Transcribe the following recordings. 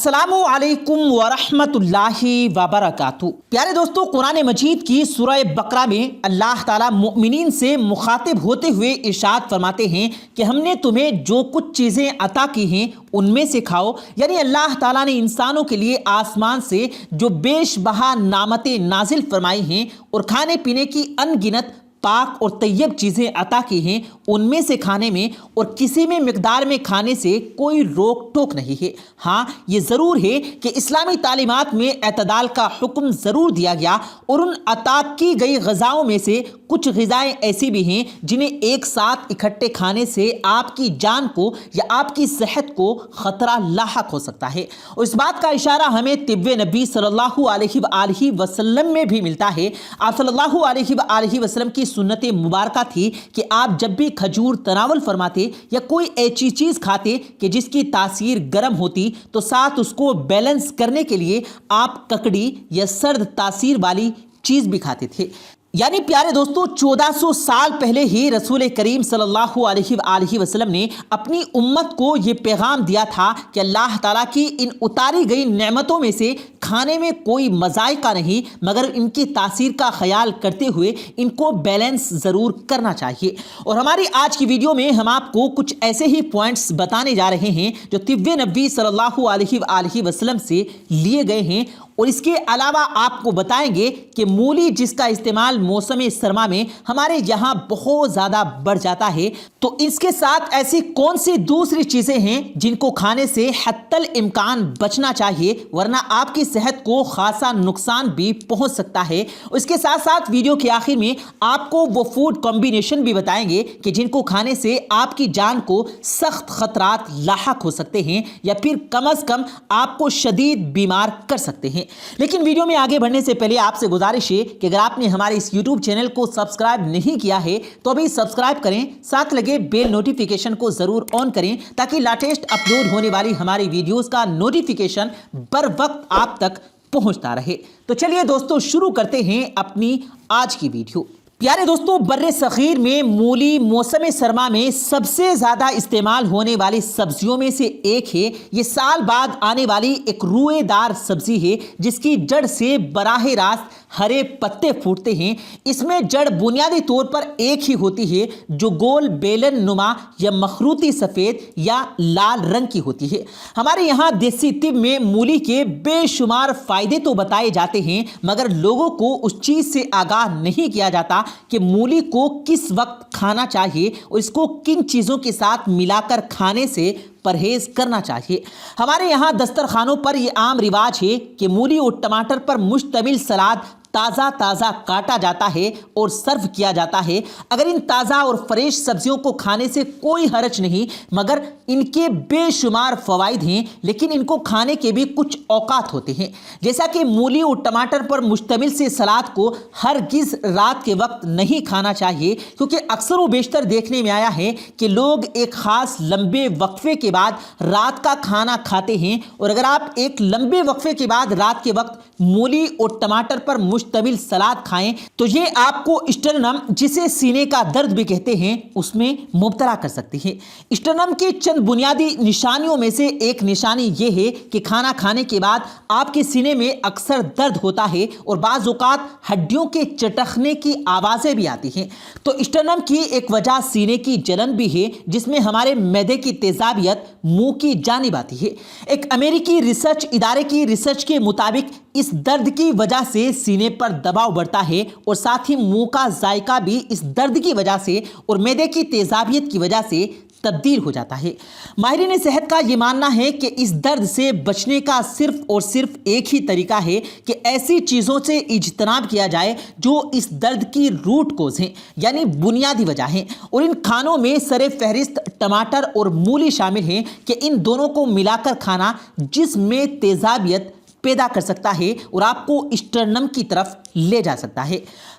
अस्सलामु अलैकुम वरहमतुल्लाहि वबरकातुहू। प्यारे दोस्तों, कुरान मजीद की सूरह बकरा में अल्लाह ताला मुमिनीन से मुखातिब होते हुए इरशाद फरमाते हैं कि हमने तुम्हें जो कुछ चीज़ें अता की हैं उनमें से खाओ। यानी अल्लाह ताला ने इंसानों के लिए आसमान से जो बेशबहा नामतें नाजिल फरमाई हैं और खाने पीने की अनगिनत पाक और तैयब चीज़ें अता की हैं, उनमें से खाने में और किसी में मिकदार में खाने से कोई रोक टोक नहीं है। हाँ, ये ज़रूर है कि इस्लामी तालीमात में एतदाल का हुक्म ज़रूर दिया गया और उन अता की गई ग़िज़ाओं में से कुछ ग़िज़ाएँ ऐसी भी हैं जिन्हें एक साथ इकट्ठे खाने से आपकी जान को या आपकी सेहत को ख़तरा लाहक हो सकता है। और इस बात का इशारा हमें तिब्बे नबी सल्लल्लाहु अलैहि वसल्लम में भी मिलता है। आप सल्लल्लाहु अलैहि वसल्लम की सुन्नत मुबारका थी कि आप जब भी खजूर तनावल फरमाते या कोई ऐसी चीज़ खाते कि जिसकी तासीर गर्म होती तो साथ उसको बैलेंस करने के लिए आप ककड़ी या सर्द तासीर वाली चीज़ भी खाते थे। यानी प्यारे दोस्तों, 1400 साल पहले ही रसूल करीम सल्लल्लाहु अलैहि वसल्लम ने अपनी उम्मत को ये पैगाम दिया था कि अल्लाह ताला की इन उतारी गई नेमतों में से खाने में कोई मज़ायका नहीं, मगर इनकी तासीर का ख्याल करते हुए इनको बैलेंस ज़रूर करना चाहिए। और हमारी आज की वीडियो में हम आपको कुछ ऐसे ही पॉइंट्स बताने जा रहे हैं जो तिब्बे नबी सल्लल्लाहु अलैहि वसल्लम से लिए गए हैं। और इसके अलावा आपको बताएंगे कि मूली जिसका इस्तेमाल मौसम सरमा में हमारे यहाँ बहुत ज़्यादा बढ़ जाता है, तो इसके साथ ऐसी कौन सी दूसरी चीज़ें हैं जिनको खाने से हत्तल इम्कान बचना चाहिए, वरना आपकी सेहत को खासा नुकसान भी पहुँच सकता है। उसके साथ साथ वीडियो के आखिर में आपको वो फूड कॉम्बिनेशन भी बताएंगे कि जिनको खाने से आपकी जान को सख्त खतरात लाहक हो सकते हैं या फिर कम अज़ कम आपको शदीद बीमार कर सकते हैं। लेकिन वीडियो में आगे बढ़ने से पहले आपसे गुजारिश है कि अगर आपने हमारे इस YouTube चैनल को सब्सक्राइब नहीं किया है तो अभी सब्सक्राइब करें, साथ लगे बेल नोटिफिकेशन को जरूर ऑन करें ताकि लेटेस्ट अपलोड होने वाली हमारी वीडियोस का नोटिफिकेशन बर वक्त आप तक पहुंचता रहे। तो चलिए दोस्तों, शुरू करते हैं अपनी आज की वीडियो। प्यारे दोस्तों, बर्रे सग़ीर में मूली मौसम सरमा में सबसे ज़्यादा इस्तेमाल होने वाली सब्जियों में से एक है। ये साल बाद आने वाली एक रूएदार सब्जी है जिसकी जड़ से बराह रास्त हरे पत्ते फूटते हैं। इसमें जड़ बुनियादी तौर पर एक ही होती है जो गोल बेलन नुमा या मखरूती सफ़ेद या लाल रंग की होती है। हमारे यहाँ देसी तिब में मूली के बेशुमार फ़ायदे तो बताए जाते हैं, मगर लोगों को उस चीज़ से आगाह नहीं किया जाता कि मूली को किस वक्त खाना चाहिए और इसको किन चीज़ों के साथ मिलाकर खाने से परहेज करना चाहिए। हमारे यहाँ दस्तरखानों पर यह आम रिवाज है कि मूली और टमाटर पर मुश्तमिल सलाद ताज़ा ताज़ा काटा जाता है और सर्व किया जाता है। अगर इन ताज़ा और फ्रेश सब्जियों को खाने से कोई हर्ज नहीं, मगर इनके बेशुमार फ़वाइद हैं, लेकिन इनको खाने के भी कुछ औकात होते हैं। जैसा कि मूली और टमाटर पर मुश्तमिल से सलाद को हरगिज़ रात के वक्त नहीं खाना चाहिए, क्योंकि अक्सर व बेशतर देखने में आया है कि लोग एक ख़ास लंबे वक्फे के बाद रात का खाना खाते हैं। और अगर आप एक लंबे वक्फे के बाद रात के वक्त मूली और टमाटर पर मुश्तमिल सलाद खाएं तो ये आपको स्टर्नम, जिसे सीने का दर्द भी कहते हैं, उसमें मुब्तला कर सकती है। स्टर्नम की चंद बुनियादी निशानियों में से एक निशानी ये है कि खाना खाने के बाद आपके सीने में अक्सर दर्द होता है और बाज़ औक़ात हड्डियों के चटकने की आवाज़ें भी आती हैं। तो स्टर्नम की एक वजह सीने की जलन भी है, जिसमें हमारे मैदे की तेज़ाबियत मुंह की जानिब आती है। एक अमेरिकी रिसर्च इदारे की रिसर्च के मुताबिक इस दर्द की वजह से सीने पर दबाव बढ़ता है और साथ ही मुंह का जायका भी इस दर्द की वजह से और मैदे की तेज़ाबियत की वजह से तब्दील हो जाता है। माहिरीन सेहत का ये मानना है कि इस दर्द से बचने का सिर्फ और सिर्फ एक ही तरीका है कि ऐसी चीज़ों से इज्तनाब किया जाए जो इस दर्द की रूट कोज हैं, यानी बुनियादी वजह हैं। और इन खानों में सरे फहरिस्त टमाटर और मूली शामिल हैं कि इन दोनों को मिलाकर खाना जिसमें तेज़ाबियत पैदा कर सकता है और आपको स्टर्नम की तरफ ले जा सकता है।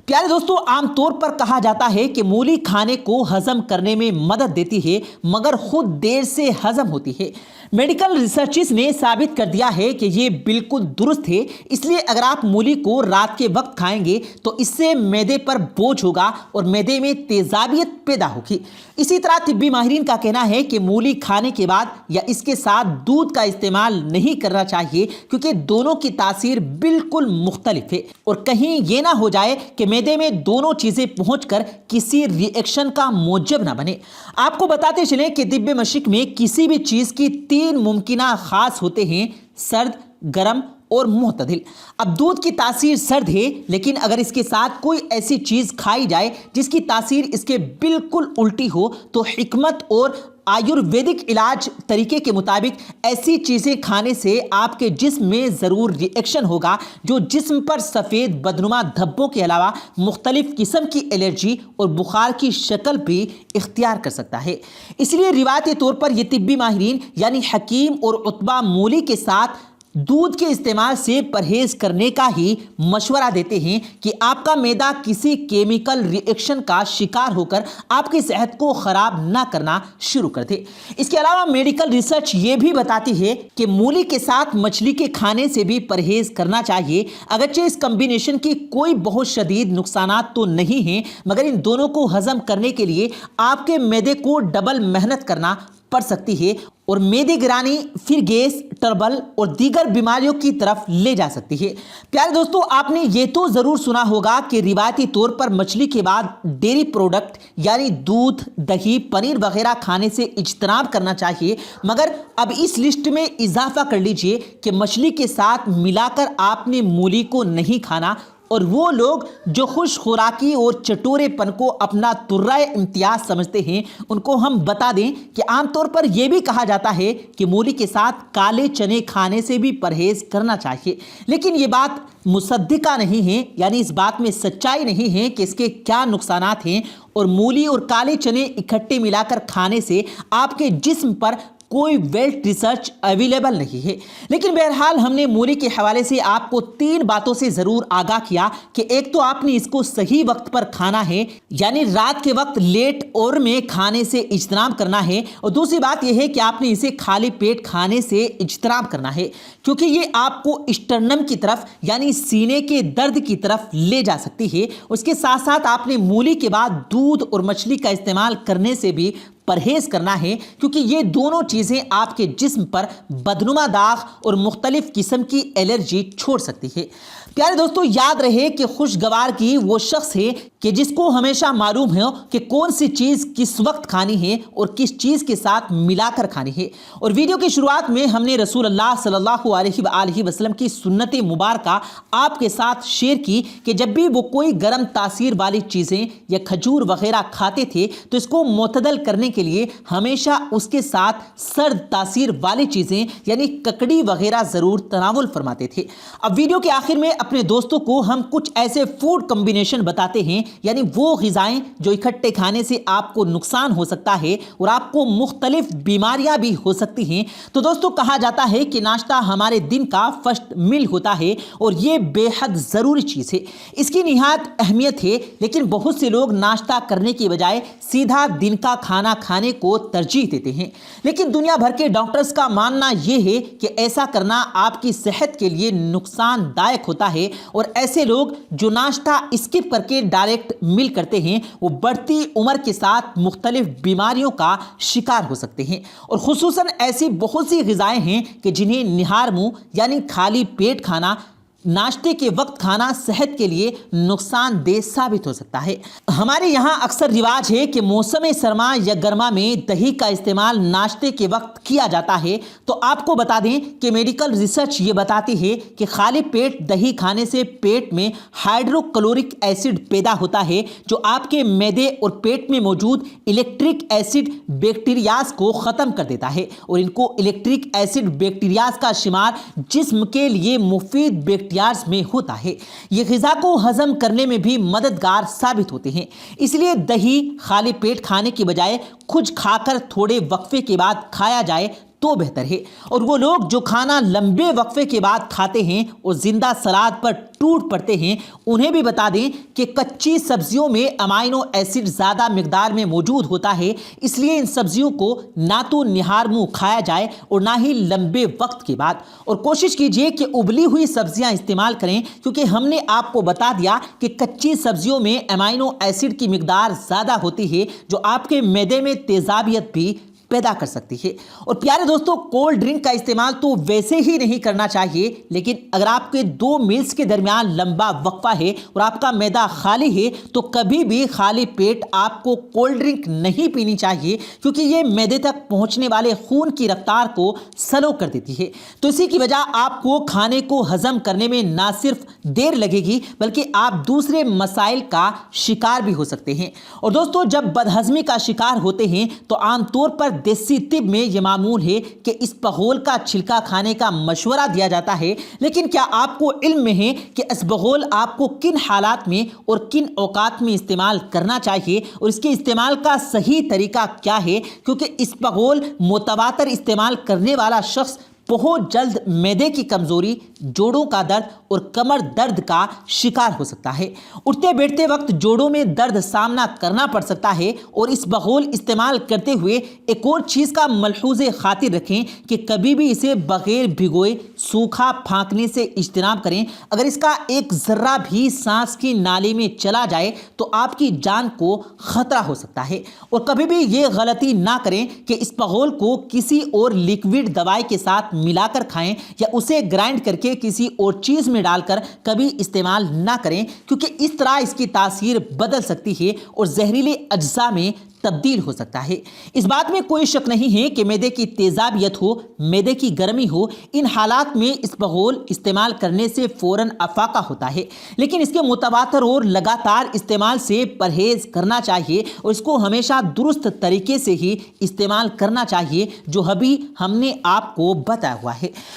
प्यारे दोस्तों, आमतौर पर कहा जाता है कि मूली खाने को हजम करने में मदद देती है, मगर खुद देर से हजम होती है। मेडिकल रिसर्चेस ने साबित कर दिया है कि ये बिल्कुल दुरुस्त है। इसलिए अगर आप मूली को रात के वक्त खाएंगे तो इससे मैदे पर बोझ होगा और मैदे में तेजाबियत पैदा होगी। इसी तरह तिब्बी माहिरीन का कहना है कि मूली खाने के बाद या इसके साथ दूध का इस्तेमाल नहीं करना चाहिए, क्योंकि दोनों की तासीर बिल्कुल मुख्तलिफ है और कहीं ये ना हो जाए कि मैदे में दोनों चीजें पहुंचकर किसी रिएक्शन का मूजब ना बने। आपको बताते चलें कि तिब्बे मशरिक में किसी भी चीज की 3 मुमकिना खास होते हैं: सर्द, गर्म और मुतदिल। अब दूध की तासीर सर्द है, लेकिन अगर इसके साथ कोई ऐसी चीज खाई जाए जिसकी तासीर इसके बिल्कुल उल्टी हो तो हिकमत और आयुर्वेदिक इलाज तरीके के मुताबिक ऐसी चीज़ें खाने से आपके जिस्म में ज़रूर रिएक्शन होगा, जो जिस्म पर सफ़ेद बदनुमा धब्बों के अलावा मुख्तलिफ किस्म की एलर्जी और बुखार की शक्ल भी इख्तियार कर सकता है। इसलिए रिवायती तौर पर ये तिब्बी माहिरीन यानी हकीम और उतबा मूली के साथ दूध के इस्तेमाल से परहेज करने का ही मशवरा देते हैं कि आपका मैदा किसी केमिकल रिएक्शन का शिकार होकर आपकी सेहत को खराब ना करना शुरू कर दे। इसके अलावा मेडिकल रिसर्च ये भी बताती है कि मूली के साथ मछली के खाने से भी परहेज करना चाहिए। अगरचे इस कम्बिनेशन की कोई बहुत शदीद नुकसानात तो नहीं हैं, मगर इन दोनों को हजम करने के लिए आपके मैदे को डबल मेहनत करना पड़ सकती है और मैदे गिरानी, फिर गैस, ट्रबल और दीगर बीमारियों की तरफ ले जा सकती है। प्यारे दोस्तों, आपने ये तो ज़रूर सुना होगा कि रिवायती तौर पर मछली के बाद डेयरी प्रोडक्ट यानी दूध, दही, पनीर वगैरह खाने से इज्तनाब करना चाहिए, मगर अब इस लिस्ट में इजाफा कर लीजिए कि मछली के साथ मिलाकर आपने मूली को नहीं खाना। और वो लोग जो खुश खुराकी और चटोरेपन को अपना तुर्राए इम्तियाज समझते हैं, उनको हम बता दें कि आमतौर पर यह भी कहा जाता है कि मूली के साथ काले चने खाने से भी परहेज करना चाहिए, लेकिन ये बात मुसद्दिका नहीं है, यानी इस बात में सच्चाई नहीं है कि इसके क्या नुकसानात हैं। और मूली और काले चने इकट्ठे मिलाकर खाने से आपके जिस्म पर कोई वेल रिसर्च अवेलेबल नहीं है। लेकिन बहरहाल हमने मूली के हवाले से आपको 3 बातों से ज़रूर आगाह किया कि एक तो आपने इसको सही वक्त पर खाना है, यानी रात के वक्त लेट और में खाने से इज्तनाब करना है, और दूसरी बात यह है कि आपने इसे खाली पेट खाने से इज्तनाब करना है, क्योंकि ये आपको स्टर्नम की तरफ यानी सीने के दर्द की तरफ ले जा सकती है। उसके साथ साथ आपने मूली के बाद दूध और मछली का इस्तेमाल करने से भी परहेज करना है, क्योंकि ये दोनों चीज़ें आपके जिस्म पर बदनुमा दाग और मुख्तलिफ किस्म की एलर्जी छोड़ सकती है। प्यारे दोस्तों, याद रहे कि खुशगवार की वो शख्स है कि जिसको हमेशा मालूम है कि कौन सी चीज़ किस वक्त खानी है और किस चीज़ के साथ मिलाकर खानी है। और वीडियो की शुरुआत में हमने रसूल अल्लाह सल्लल्लाहु अलैहि वसल्लम की सुन्नत मुबारक आपके साथ शेयर की कि जब भी वो कोई गर्म तासीर वाली चीज़ें या खजूर वगैरह खाते थे तो इसको मुतदल करने के लिए हमेशा उसके साथ सर्द तासीर वाली चीज़ें यानी ककड़ी वगैरह ज़रूर तनावुल फरमाते थे। अब वीडियो के आखिर में अपने दोस्तों को हम कुछ ऐसे फूड कॉम्बिनेशन बताते हैं, यानी वो ग़िज़ाएं जो इकट्ठे खाने से आपको नुकसान हो सकता है और आपको मुख्तलिफ बीमारियां भी हो सकती हैं। तो दोस्तों, कहा जाता है कि नाश्ता हमारे दिन का फर्स्ट मील होता है और ये बेहद ज़रूरी चीज़ है, इसकी निहायत अहमियत है। लेकिन बहुत से लोग नाश्ता करने की बजाय सीधा दिन का खाना खाने को तरजीह देते हैं। लेकिन दुनिया भर के डॉक्टर्स का मानना यह है कि ऐसा करना आपकी सेहत के लिए नुकसानदायक होता है, और ऐसे लोग जो नाश्ता स्किप करके डायरेक्ट मील करते हैं वो बढ़ती उम्र के साथ मुख्तलिफ बीमारियों का शिकार हो सकते हैं। और खुसूसन ऐसी बहुत सी ग़िज़ाएं हैं कि जिन्हें निहार मुंह यानी खाली पेट खाना, नाश्ते के वक्त खाना सेहत के लिए नुकसानदेह साबित हो सकता है। हमारे यहाँ अक्सर रिवाज है कि मौसम सरमा या गर्मा में दही का इस्तेमाल नाश्ते के वक्त किया जाता है। तो आपको बता दें कि मेडिकल रिसर्च ये बताती है कि खाली पेट दही खाने से पेट में हाइड्रोक्लोरिक एसिड पैदा होता है, जो आपके मैदे और पेट में मौजूद इलेक्ट्रिक एसिड बैक्टीरियाज को ख़त्म कर देता है। और इनको इलेक्ट्रिक एसिड बैक्टीरियाज का शुमार जिस्म के लिए मुफीद बैक्टीरियाज में होता है। ये ग़िज़ा को हजम करने में भी मददगार साबित होते हैं। इसलिए दही खाली पेट खाने की बजाय खुद खाकर थोड़े वक्फे के बाद खाया जाए تو بہتر ہے۔ اور وہ لوگ جو کھانا لمبے وقفے کے بعد کھاتے ہیں اور زندہ سلاد پر ٹوٹ پڑتے ہیں، انہیں بھی بتا دیں کہ کچی سبزیوں میں امائنو ایسڈ زیادہ مقدار میں موجود ہوتا ہے، اس لیے ان سبزیوں کو نہ تو نہار منہ کھایا جائے اور نہ ہی لمبے وقت کے بعد۔ اور کوشش کیجئے کہ ابلی ہوئی سبزیاں استعمال کریں، کیونکہ ہم نے آپ کو بتا دیا کہ کچی سبزیوں میں امائنو ایسڈ کی مقدار زیادہ ہوتی ہے، جو آپ کے معدے میں تیزابیت بھی پیدا کر سکتی ہے۔ اور پیارے دوستو، کولڈ ڈرنک کا استعمال تو ویسے ہی نہیں کرنا چاہیے، لیکن اگر آپ کے 2 میلز کے درمیان لمبا وقفہ ہے اور آپ کا معدہ خالی ہے تو کبھی بھی خالی پیٹ آپ کو کولڈ ڈرنک نہیں پینی چاہیے، کیونکہ یہ معدے تک پہنچنے والے خون کی رفتار کو سلو کر دیتی ہے۔ تو اسی کی وجہ آپ کو کھانے کو ہضم کرنے میں نہ صرف دیر لگے گی بلکہ آپ دوسرے مسائل کا شکار بھی ہو سکتے ہیں۔ اور دوستو، جب بدہضمی کا شکار ہوتے ہیں تو عام طور پر دیسی طب میں یہ معمول ہے کہ اسبغول کا چھلکا کھانے کا مشورہ دیا جاتا ہے، لیکن کیا آپ کو علم میں ہے کہ اسبغول آپ کو کن حالات میں اور کن اوقات میں استعمال کرنا چاہیے اور اس کے استعمال کا صحیح طریقہ کیا ہے؟ کیونکہ اسبغول متواتر استعمال کرنے والا شخص بہت جلد معدے کی کمزوری، جوڑوں کا درد اور کمر درد کا شکار ہو سکتا ہے۔ اٹھتے بیٹھتے وقت جوڑوں میں درد سامنا کرنا پڑ سکتا ہے۔ اور اسبغول استعمال کرتے ہوئے ایک اور چیز کا ملحوظ خاطر رکھیں کہ کبھی بھی اسے بغیر بھگوئے سوکھا پھینکنے سے اجتناب کریں۔ اگر اس کا ایک ذرہ بھی سانس کی نالی میں چلا جائے تو آپ کی جان کو خطرہ ہو سکتا ہے۔ اور کبھی بھی یہ غلطی نہ کریں کہ اسبغول کو کسی اور لیکوڈ دوائی کے ساتھ ملا کر کھائیں یا اسے گرائنڈ کر کے کسی اور چیز میں ڈال کر کبھی استعمال نہ کریں، کیونکہ اس طرح اس کی تاثیر بدل سکتی ہے اور زہریلے اجزاء میں تبدیل ہو سکتا ہے۔ اس بات میں کوئی شک نہیں ہے کہ معدے کی تیزابیت ہو، معدے کی گرمی ہو، ان حالات میں اسبغول استعمال کرنے سے فوراً افاقہ ہوتا ہے، لیکن اس کے متواتر اور لگاتار استعمال سے پرہیز کرنا چاہیے اور اس کو ہمیشہ درست طریقے سے ہی استعمال کرنا چاہیے، جو ابھی ہم نے آپ کو بتایا ہوا ہے۔